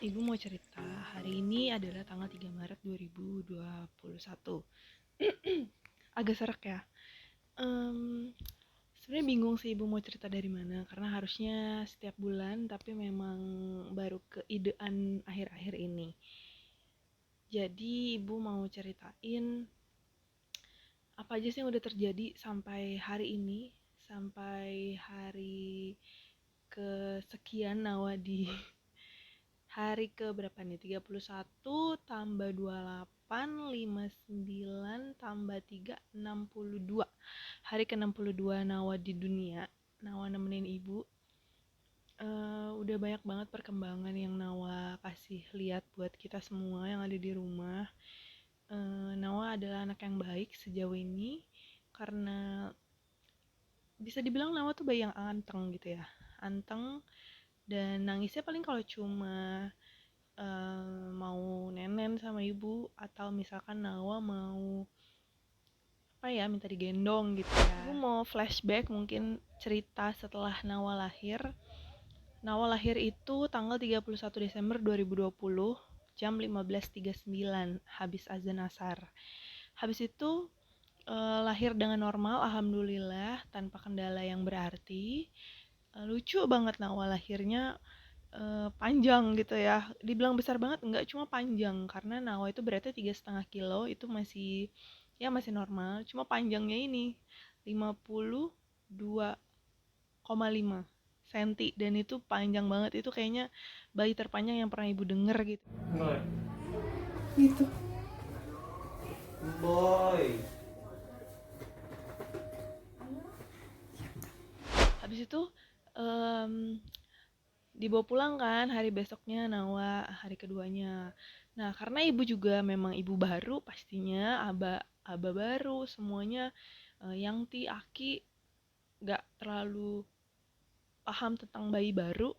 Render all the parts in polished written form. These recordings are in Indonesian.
Ibu mau cerita, hari ini adalah tanggal 3 Maret 2021. Agak serak ya. Sebenarnya bingung sih Ibu mau cerita dari mana, karena harusnya setiap bulan, tapi memang baru keidean akhir-akhir ini. Jadi Ibu mau ceritain apa aja sih yang udah terjadi sampai hari ini, sampai hari kesekian Nawa di hari ke berapa nih? 31 tambah 28, 59 tambah 3, 62. Hari ke-62 Nawa di dunia. Nawa nemenin ibu. Udah banyak banget perkembangan yang Nawa kasih lihat buat kita semua yang ada di rumah. Nawa adalah anak yang baik sejauh ini karena bisa dibilang Nawa tuh bayi yang anteng gitu ya. Anteng dan nangisnya paling kalau cuma mau nenen sama ibu atau misalkan Nawa mau minta digendong gitu ya. Aku mau flashback mungkin cerita setelah Nawa lahir. Nawa lahir itu tanggal 31 Desember 2020 jam 15.39 habis azan asar. Habis itu lahir dengan normal alhamdulillah tanpa kendala yang berarti. Lucu banget Nawa lahirnya panjang gitu ya, dibilang besar banget enggak, cuma panjang karena Nawa itu beratnya 3,5 kilo, itu masih normal, cuma panjangnya ini 52,5 cm dan itu panjang banget, itu kayaknya bayi terpanjang yang pernah ibu denger gitu. Gitu. Boy. Habis itu dibawa pulang kan hari besoknya Nawa, hari keduanya. Nah karena ibu juga memang ibu baru, pastinya aba baru semuanya, Yangti, Aki gak terlalu paham tentang bayi baru.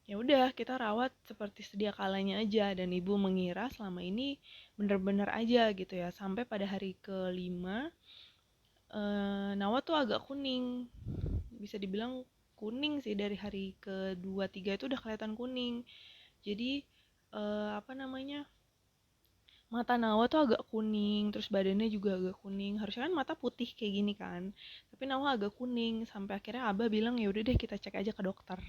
Ya udah kita rawat seperti sedia kalanya aja, dan ibu mengira selama ini bener-bener aja gitu ya, sampai pada hari kelima Nawa tuh agak kuning, bisa dibilang kuning sih, dari hari kedua tiga itu udah kelihatan kuning. Jadi mata Nawa tuh agak kuning, terus badannya juga agak kuning. Harusnya kan mata putih kayak gini kan, tapi Nawa agak kuning. Sampai akhirnya Abah bilang ya udah deh kita cek aja ke dokter.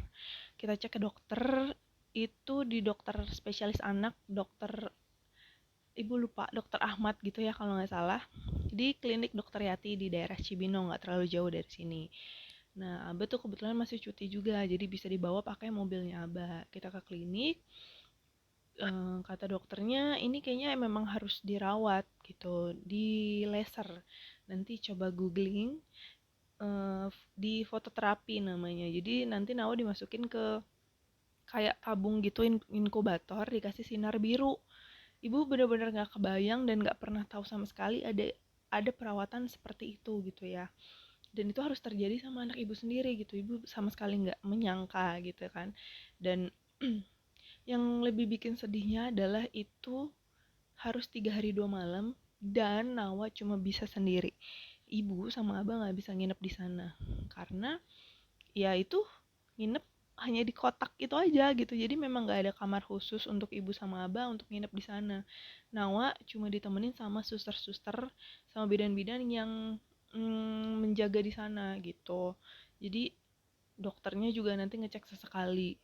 Kita cek ke dokter, itu di dokter spesialis anak, dokter, ibu lupa, dokter Ahmad gitu ya kalau nggak salah, di klinik Dokter Yati di daerah Cibinong, nggak terlalu jauh dari sini. Nah Abah tuh kebetulan masih cuti juga, jadi bisa dibawa pakai mobilnya Abah. Kita ke klinik, kata dokternya ini kayaknya memang harus dirawat gitu, di laser. Nanti coba googling, di fototerapi namanya. Jadi nanti Nawa dimasukin ke kayak tabung gitu, inkubator, dikasih sinar biru. Ibu benar-benar nggak kebayang dan nggak pernah tahu sama sekali ada perawatan seperti itu gitu ya. Dan itu harus terjadi sama anak ibu sendiri gitu. Ibu sama sekali nggak menyangka gitu kan. Dan yang lebih bikin sedihnya adalah itu harus 3 hari 2 malam dan Nawa cuma bisa sendiri. Ibu sama Abah nggak bisa nginep di sana karena ya itu nginep hanya di kotak itu aja gitu. Jadi memang nggak ada kamar khusus untuk ibu sama Abah untuk nginep di sana. Nawa cuma ditemenin sama suster-suster sama bidan-bidan yang menjaga di sana gitu. Jadi dokternya juga nanti ngecek sesekali.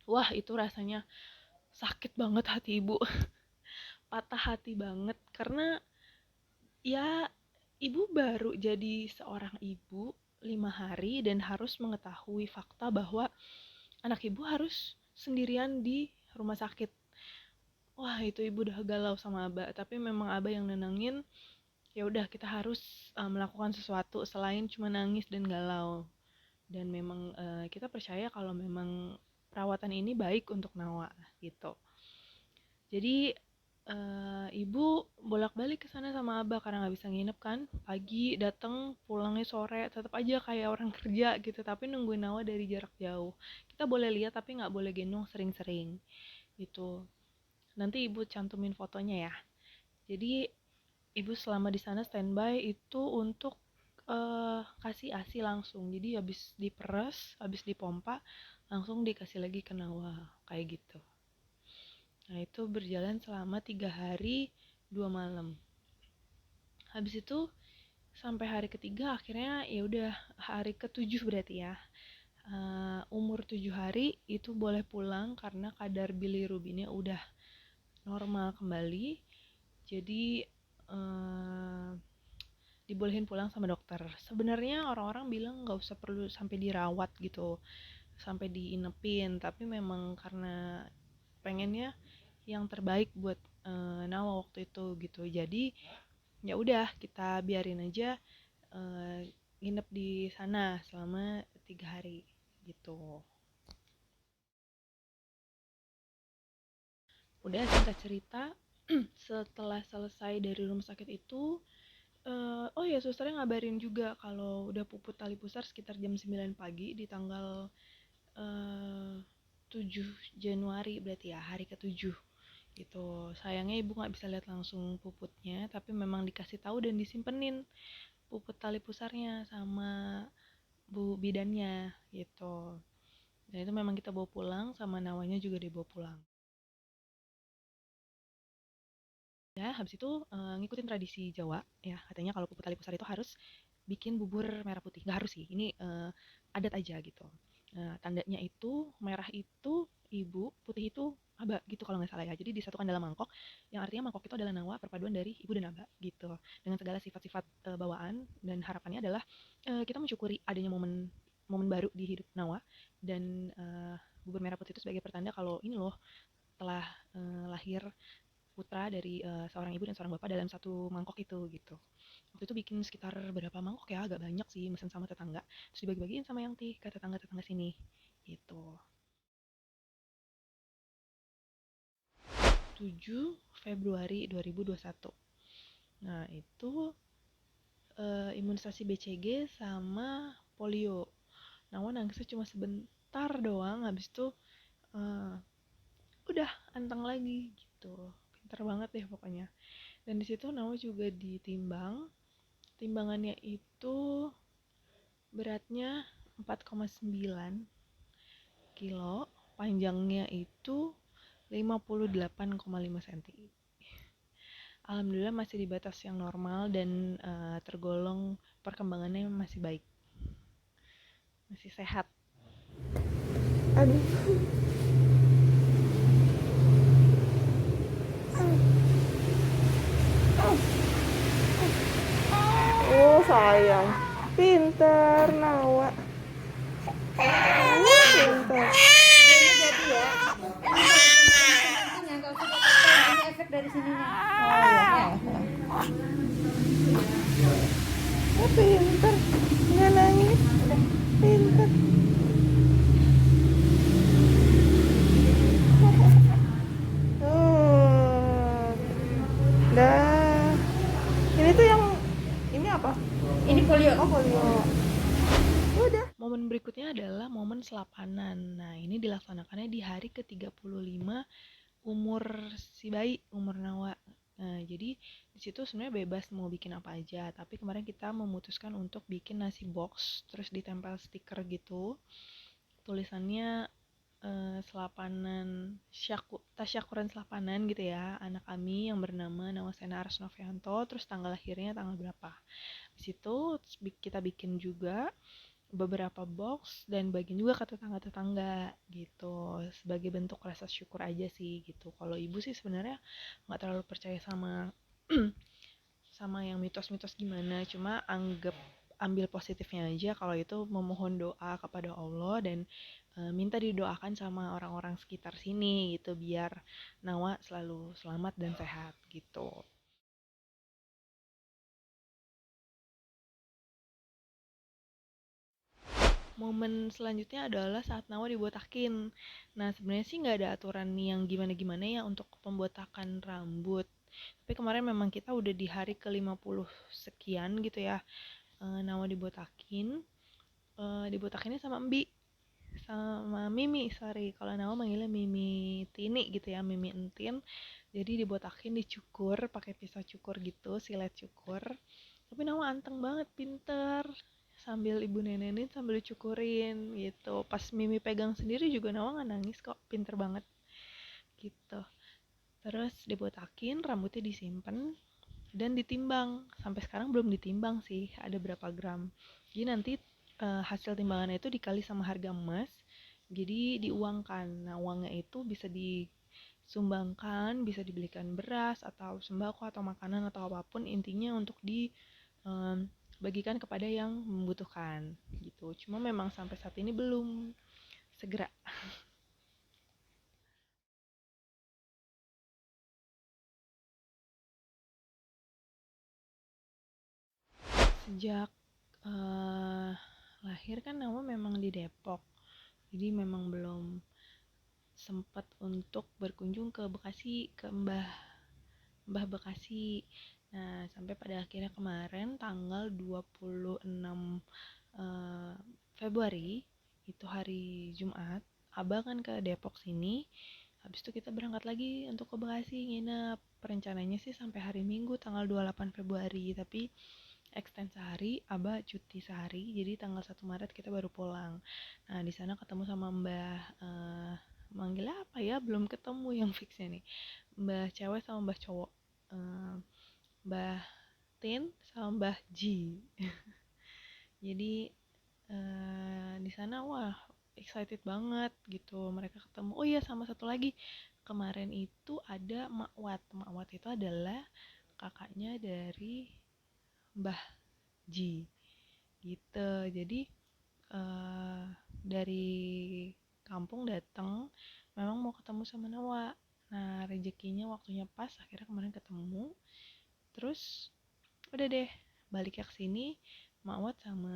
Wah itu rasanya sakit banget hati ibu. Patah hati banget karena ya ibu baru jadi seorang ibu 5 hari dan harus mengetahui fakta bahwa anak ibu harus sendirian di rumah sakit. Wah itu ibu udah galau sama Abah, tapi memang Abah yang nenangin. Ya udah kita harus melakukan sesuatu selain cuma nangis dan galau. Dan memang kita percaya kalau memang perawatan ini baik untuk Nawa gitu. Jadi ibu bolak-balik ke sana sama Abah karena nggak bisa nginep kan. Pagi datang, pulangnya sore, tetap aja kayak orang kerja gitu. Tapi nungguin Nawa dari jarak jauh. Kita boleh lihat tapi nggak boleh gendong sering-sering gitu. Nanti ibu cantumin fotonya ya. Jadi ibu selama di sana standby itu untuk kasih ASI langsung. Jadi habis diperes, habis dipompa, langsung dikasih lagi ke Nawa kayak gitu. Nah itu berjalan selama 3 hari 2 malam. Habis itu sampai hari ketiga akhirnya ya udah hari ke-7 berarti ya. Umur 7 hari itu boleh pulang karena kadar bilirubinnya udah normal kembali. Jadi dibolehin pulang sama dokter. Sebenarnya orang-orang bilang nggak usah perlu sampai dirawat gitu, sampai diinepin, tapi memang karena pengennya yang terbaik buat Nawa waktu itu gitu. Jadi ya udah kita biarin aja nginep di sana selama 3 hari gitu. Udah singkat cerita, setelah selesai dari rumah sakit itu, oh ya susternya ngabarin juga kalau udah puput tali pusar sekitar jam 9 pagi di tanggal 7 Januari berarti ya, hari ke-7 gitu. Sayangnya ibu nggak bisa lihat langsung puputnya, tapi memang dikasih tahu dan disimpenin puput tali pusarnya sama bu bidannya gitu. Dan itu memang kita bawa pulang, sama Nawanya juga dibawa pulang. Ya, habis itu ngikutin tradisi Jawa ya, katanya kalau puput tali pusar itu harus bikin bubur merah putih. Nggak harus sih, ini adat aja gitu. Tandanya itu merah itu ibu, putih itu aba gitu kalau nggak salah ya. Jadi disatukan dalam mangkok, yang artinya mangkok itu adalah nawa perpaduan dari ibu dan aba gitu. Dengan segala sifat-sifat bawaan, dan harapannya adalah kita mensyukuri adanya momen momen baru di hidup Nawa, dan bubur merah putih itu sebagai pertanda kalau ini loh telah lahir putra dari seorang ibu dan seorang bapak dalam satu mangkok itu gitu. Waktu itu bikin sekitar berapa mangkok ya, agak banyak sih, mesen sama tetangga. Terus dibagi-bagiin sama yang ke tetangga-tetangga sini gitu. 7 Februari 2021. Nah itu imunisasi BCG sama polio. Namun nangisnya cuma sebentar doang, habis itu uh, udah anteng lagi gitu. Pintar banget deh pokoknya. Dan di situ Nawa juga ditimbang. Timbangannya itu beratnya 4,9 kilo, panjangnya itu 58,5 cm. Alhamdulillah masih di batas yang normal dan tergolong perkembangannya masih baik, masih sehat. Aduh. Oh sayang, pinter Nawa, pinter. Ini jadi ya. Ini efek dari sininya. Oh ya. Oh, pinter, nggak nangis, pinter. Dah. Ini tuh yang ini apa? Ini polio. Oh, polio. Udah. Momen berikutnya adalah momen selapanan. Nah, ini dilaksanakannya di hari ke-35 umur si bayi, umur Nawa. Nah, jadi di situ sebenarnya bebas mau bikin apa aja, tapi kemarin kita memutuskan untuk bikin nasi box, terus ditempel stiker gitu. Tulisannya selapanan tasyakuran selapanan gitu ya, anak kami yang bernama Nawasena Aras Novianto, terus tanggal lahirnya tanggal berapa. Di situ kita bikin juga beberapa box dan bagian juga ke tetangga-tetangga gitu, sebagai bentuk rasa syukur aja sih gitu. Kalau ibu sih sebenarnya nggak terlalu percaya sama sama yang mitos-mitos gimana, cuma ambil positifnya aja kalau itu memohon doa kepada Allah dan minta didoakan sama orang-orang sekitar sini gitu, biar Nawa selalu selamat dan sehat gitu. Momen selanjutnya adalah saat Nawa dibotakin. Nah, sebenarnya sih nggak ada aturan yang gimana-gimana ya untuk pembotakan rambut. Tapi kemarin memang kita udah di hari ke-50 sekian gitu ya. Nawa dibotakin. Dibotakinnya sama Embi. sama Mimi, sorry, kalau Nawa manggilnya Mimi Tini gitu ya, Mimi Entin. Jadi dibotakin, dicukur pakai pisau cukur gitu, silet cukur. Tapi Nawa anteng banget, pinter, sambil ibu nenenin sambil dicukurin gitu. Pas Mimi pegang sendiri juga Nawa nggak nangis kok, pinter banget gitu. Terus dibotakin, rambutnya disimpan dan ditimbang. Sampai sekarang belum ditimbang sih, ada berapa gram. Jadi nanti hasil timbangannya itu dikali sama harga emas, jadi diuangkan. Nah, uangnya itu bisa disumbangkan, bisa dibelikan beras atau sembako atau makanan atau apapun, intinya untuk dibagikan kepada yang membutuhkan gitu. Cuma memang sampai saat ini belum segera. Sejak eh, lahir kan Nawa memang di Depok, jadi memang belum sempat untuk berkunjung ke Bekasi, ke Mbah Bekasi. Nah, sampai pada akhirnya kemarin tanggal 26 eh, Februari, itu hari Jumat, Abah kan ke Depok sini. Habis itu kita berangkat lagi untuk ke Bekasi nginep. Rencananya sih sampai hari Minggu tanggal 28 Februari, tapi extend sehari, Abah cuti sehari, jadi tanggal 1 Maret kita baru pulang. Nah, di sana ketemu sama Mbah, manggilnya apa ya? Belum ketemu yang fixnya nih. Mbah cewek sama Mbah cowok. Eh, Mbah Tin sama Mbah Ji. Jadi di sana wah excited banget gitu, mereka ketemu. Oh iya, sama satu lagi, kemarin itu ada Makwat. Makwat itu adalah kakaknya dari Mbah Ji gitu. Jadi dari kampung datang memang mau ketemu sama Nawa. Nah, rezekinya waktunya pas, akhirnya kemarin ketemu. Terus udah deh, baliknya ke sini, Mawat sama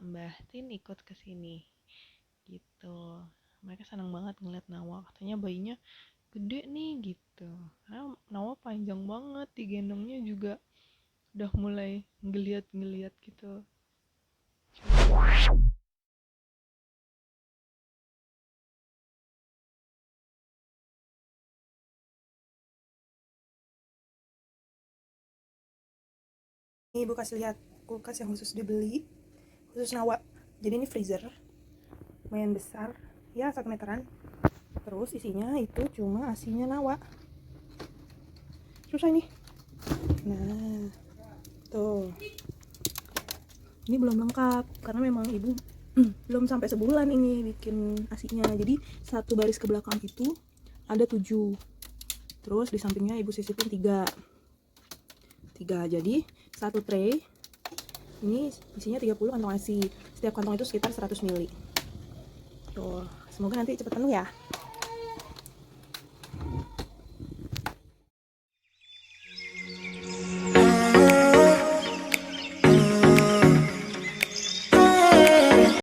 Mbah Tin ikut ke sini gitu. Mereka senang banget ngeliat Nawa, katanya bayinya gede nih gitu, karena Nawa panjang banget, digendongnya juga udah mulai ngeliat-ngeliat gitu. Ini ibu kasih lihat kulkas yang khusus dibeli, khusus Nawa. Jadi ini freezer lumayan besar, ya 1 meteran. Terus isinya itu cuma asinya Nawa. Susah nih. Nah, tuh. Ini belum lengkap karena memang ibu belum sampai sebulan ini bikin asinya. Jadi satu baris ke belakang itu ada 7. Terus di sampingnya ibu sisipin 3. Jadi satu tray ini isinya 30 kantong asi. Setiap kantong itu sekitar 100 ml. Tuh, semoga nanti cepet penuh ya.